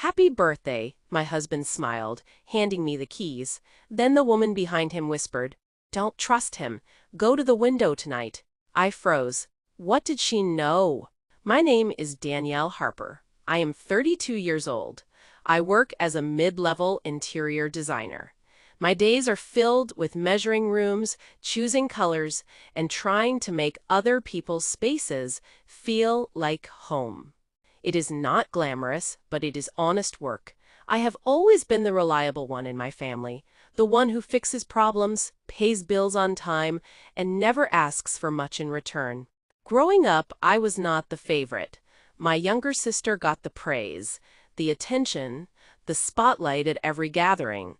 "Happy birthday," my husband smiled, handing me the keys. Then the woman behind him whispered, "Don't trust him. Go to the window tonight." I froze. What did she know? My name is Danielle Harper. I am 32 years old. I work as a mid-level interior designer. My days are filled with measuring rooms, choosing colors, and trying to make other people's spaces feel like home. It is not glamorous, but it is honest work. I have always been the reliable one in my family, the one who fixes problems, pays bills on time, and never asks for much in return. Growing up, I was not the favorite. My younger sister got the praise, the attention, the spotlight at every gathering.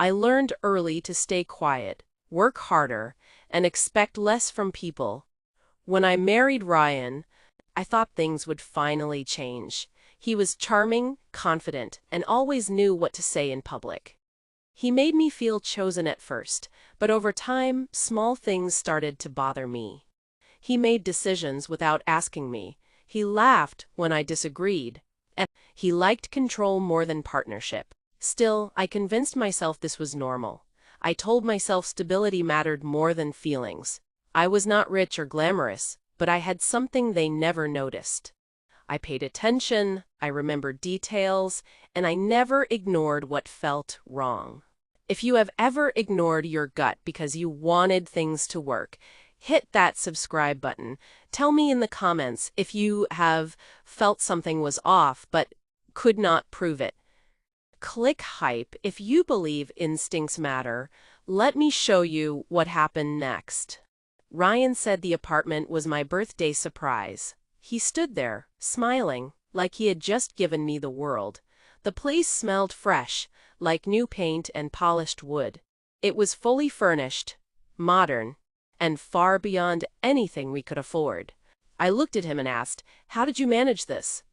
I learned early to stay quiet, work harder, and expect less from people. When I married Ryan, I thought things would finally change. He was charming, confident, and always knew what to say in public. He made me feel chosen at first, but over time, small things started to bother me. He made decisions without asking me. He laughed when I disagreed, and he liked control more than partnership. Still, I convinced myself this was normal. I told myself stability mattered more than feelings. I was not rich or glamorous, but I had something they never noticed. I paid attention, I remembered details, and I never ignored what felt wrong. If you have ever ignored your gut because you wanted things to work, hit that subscribe button. Tell me in the comments if you have felt something was off but could not prove it. Click hype if you believe instincts matter. Let me show you what happened next. Ryan said the apartment was my birthday surprise. He stood there, smiling, like he had just given me the world. The place smelled fresh, like new paint and polished wood. It was fully furnished, modern, and far beyond anything we could afford. I looked at him and asked, "How did you manage this?"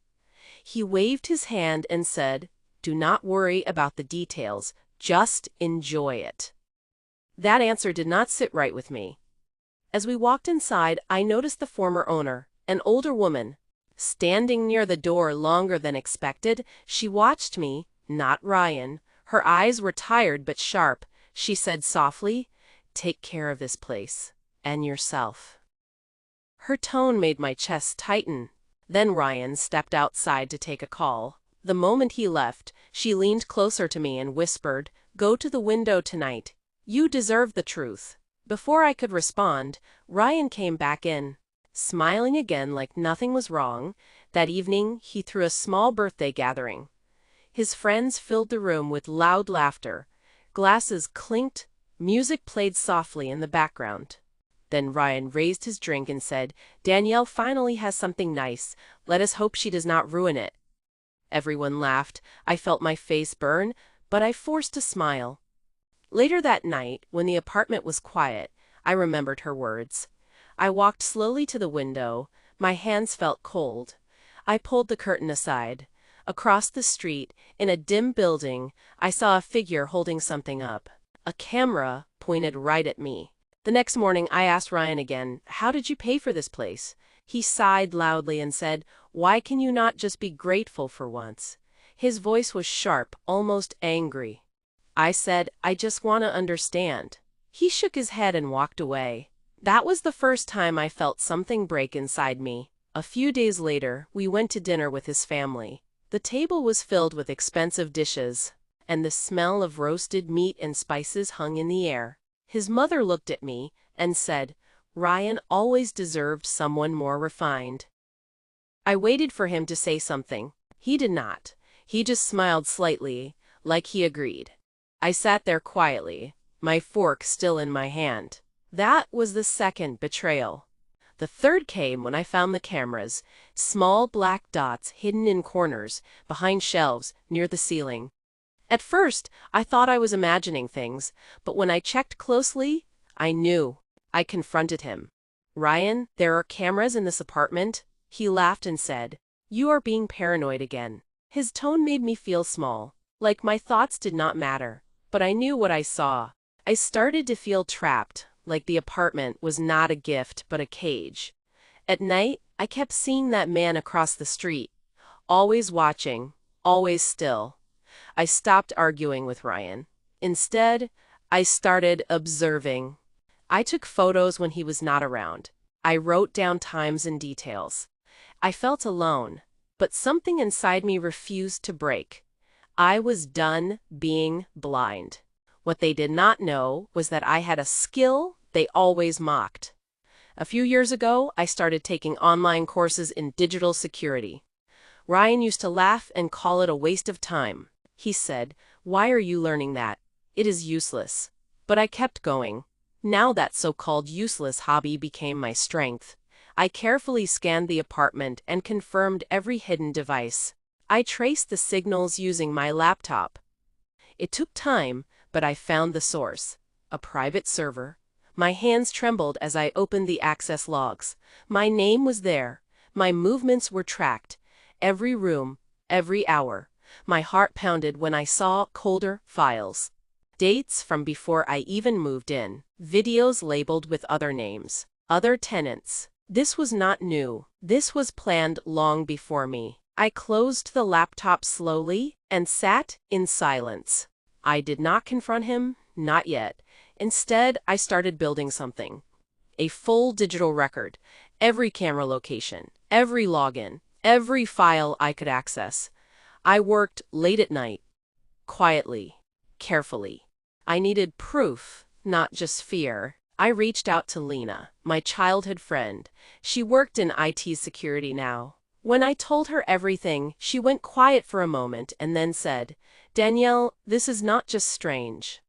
He waved his hand and said, "Do not worry about the details, just enjoy it." That answer did not sit right with me. As we walked inside, I noticed the former owner, an older woman. Standing near the door longer than expected, she watched me, not Ryan. Her eyes were tired but sharp. She said softly, "Take care of this place, and yourself." Her tone made my chest tighten. Then Ryan stepped outside to take a call. The moment he left, she leaned closer to me and whispered, "Go to the window tonight. You deserve the truth." Before I could respond, Ryan came back in, smiling again like nothing was wrong. That evening, he threw a small birthday gathering. His friends filled the room with loud laughter. Glasses clinked, music played softly in the background. Then Ryan raised his drink and said, "Danielle finally has something nice. Let us hope she does not ruin it." Everyone laughed. I felt my face burn, but I forced a smile. Later that night, when the apartment was quiet, I remembered her words. I walked slowly to the window. My hands felt cold. I pulled the curtain aside. Across the street, in a dim building, I saw a figure holding something up. A camera pointed right at me. The next morning, I asked Ryan again, "How did you pay for this place?" He sighed loudly and said, "Why can you not just be grateful for once?" His voice was sharp, almost angry. I said, "I just want to understand." He shook his head and walked away. That was the first time I felt something break inside me. A few days later, we went to dinner with his family. The table was filled with expensive dishes, and the smell of roasted meat and spices hung in the air. His mother looked at me and said, "Ryan always deserved someone more refined." I waited for him to say something. He did not. He just smiled slightly, like he agreed. I sat there quietly, my fork still in my hand. That was the second betrayal. The third came when I found the cameras, small black dots hidden in corners, behind shelves, near the ceiling. At first, I thought I was imagining things, but when I checked closely, I knew. I confronted him. "Ryan, there are cameras in this apartment?" He laughed and said, "You are being paranoid again." His tone made me feel small, like my thoughts did not matter. But I knew what I saw. I started to feel trapped, like the apartment was not a gift but a cage. At night, I kept seeing that man across the street, always watching, always still. I stopped arguing with Ryan. Instead, I started observing. I took photos when he was not around. I wrote down times and details. I felt alone, but something inside me refused to break. I was done being blind. What they did not know was that I had a skill they always mocked. A few years ago, I started taking online courses in digital security. Ryan used to laugh and call it a waste of time. He said, "Why are you learning that? It is useless." But I kept going. Now that so-called useless hobby became my strength. I carefully scanned the apartment and confirmed every hidden device. I traced the signals using my laptop. It took time, but I found the source. A private server. My hands trembled as I opened the access logs. My name was there. My movements were tracked. Every room, every hour. My heart pounded when I saw colder files. Dates from before I even moved in. Videos labeled with other names. Other tenants. This was not new. This was planned long before me. I closed the laptop slowly and sat in silence. I did not confront him, not yet. Instead, I started building something. A full digital record. Every camera location, every login, every file I could access. I worked late at night, quietly, carefully. I needed proof, not just fear. I reached out to Lena, my childhood friend. She worked in IT security now. When I told her everything, she went quiet for a moment and then said, "Danielle, this is not just strange.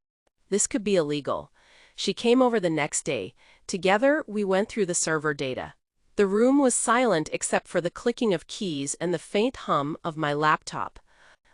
This could be illegal." She came over the next day. Together, we went through the server data. The room was silent except for the clicking of keys and the faint hum of my laptop.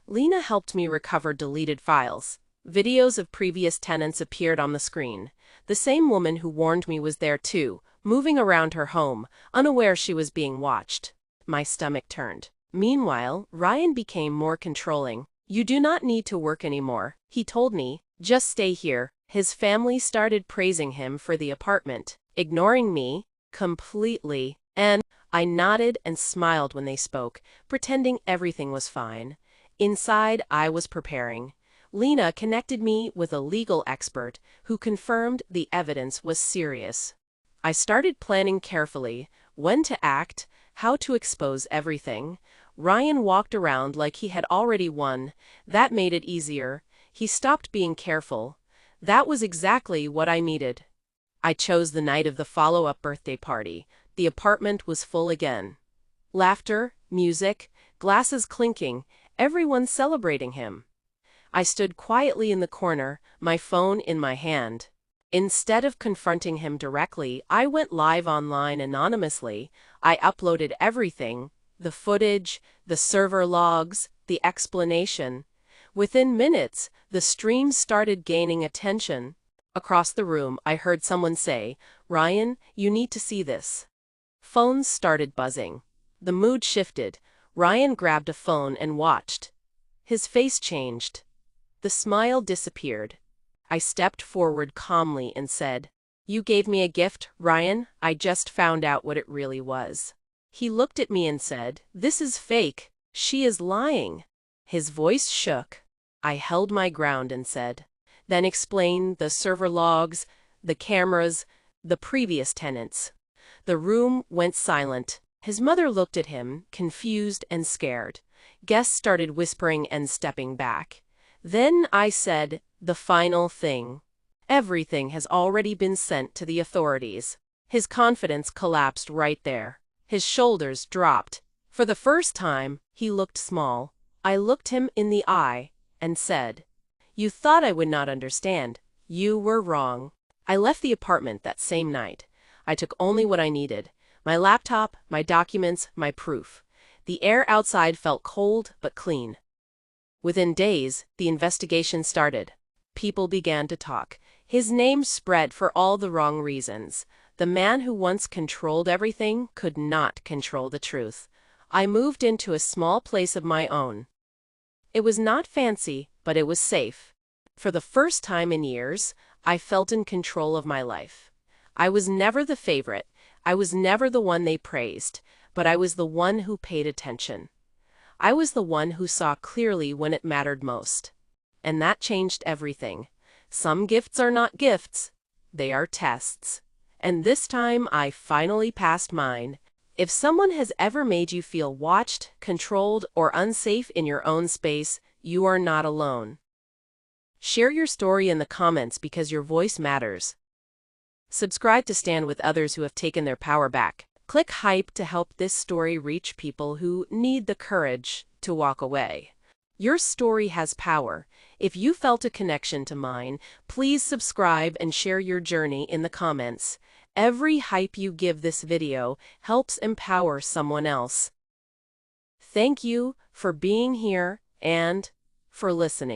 Lena helped me recover deleted files. Videos of previous tenants appeared on the screen. The same woman who warned me was there too, moving around her home, unaware she was being watched. My stomach turned. Meanwhile, Ryan became more controlling. "You do not need to work anymore," he told me. "Just stay here." His family started praising him for the apartment, ignoring me completely, and I nodded and smiled when they spoke, pretending everything was fine. Inside, I was preparing. Lena connected me with a legal expert who confirmed the evidence was serious. I started planning carefully when to act, how to expose everything. Ryan walked around like he had already won. That made it easier. He stopped being careful. That was exactly what I needed. I chose the night of the follow-up birthday party. The apartment was full again. Laughter, music, glasses clinking, everyone celebrating him. I stood quietly in the corner, my phone in my hand. Instead of confronting him directly, I went live online anonymously. I uploaded everything, the footage, the server logs, the explanation. Within minutes, the stream started gaining attention. Across the room, I heard someone say, "Ryan, you need to see this." Phones started buzzing. The mood shifted. Ryan grabbed a phone and watched. His face changed. The smile disappeared. I stepped forward calmly and said, "You gave me a gift, Ryan. I just found out what it really was." He looked at me and said, "This is fake. She is lying." His voice shook. I held my ground and said, "Then explain the server logs, the cameras, the previous tenants." The room went silent. His mother looked at him, confused and scared. Guests started whispering and stepping back. Then I said, the final thing. "Everything has already been sent to the authorities." His confidence collapsed right there. His shoulders dropped. For the first time, he looked small. I looked him in the eye and said, "You thought I would not understand. You were wrong." I left the apartment that same night. I took only what I needed: my laptop, my documents, my proof. The air outside felt cold but clean. Within days, the investigation started. People began to talk. His name spread for all the wrong reasons. The man who once controlled everything could not control the truth. I moved into a small place of my own. It was not fancy, but it was safe. For the first time in years, I felt in control of my life. I was never the favorite. I was never the one they praised, but I was the one who paid attention. I was the one who saw clearly when it mattered most. And that changed everything. Some gifts are not gifts, they are tests. And this time I finally passed mine. If someone has ever made you feel watched, controlled, or unsafe in your own space, you are not alone. Share your story in the comments because your voice matters. Subscribe to stand with others who have taken their power back. Click hype to help this story reach people who need the courage to walk away. Your story has power. If you felt a connection to mine, please subscribe and share your journey in the comments. Every hype you give this video helps empower someone else. Thank you for being here and for listening.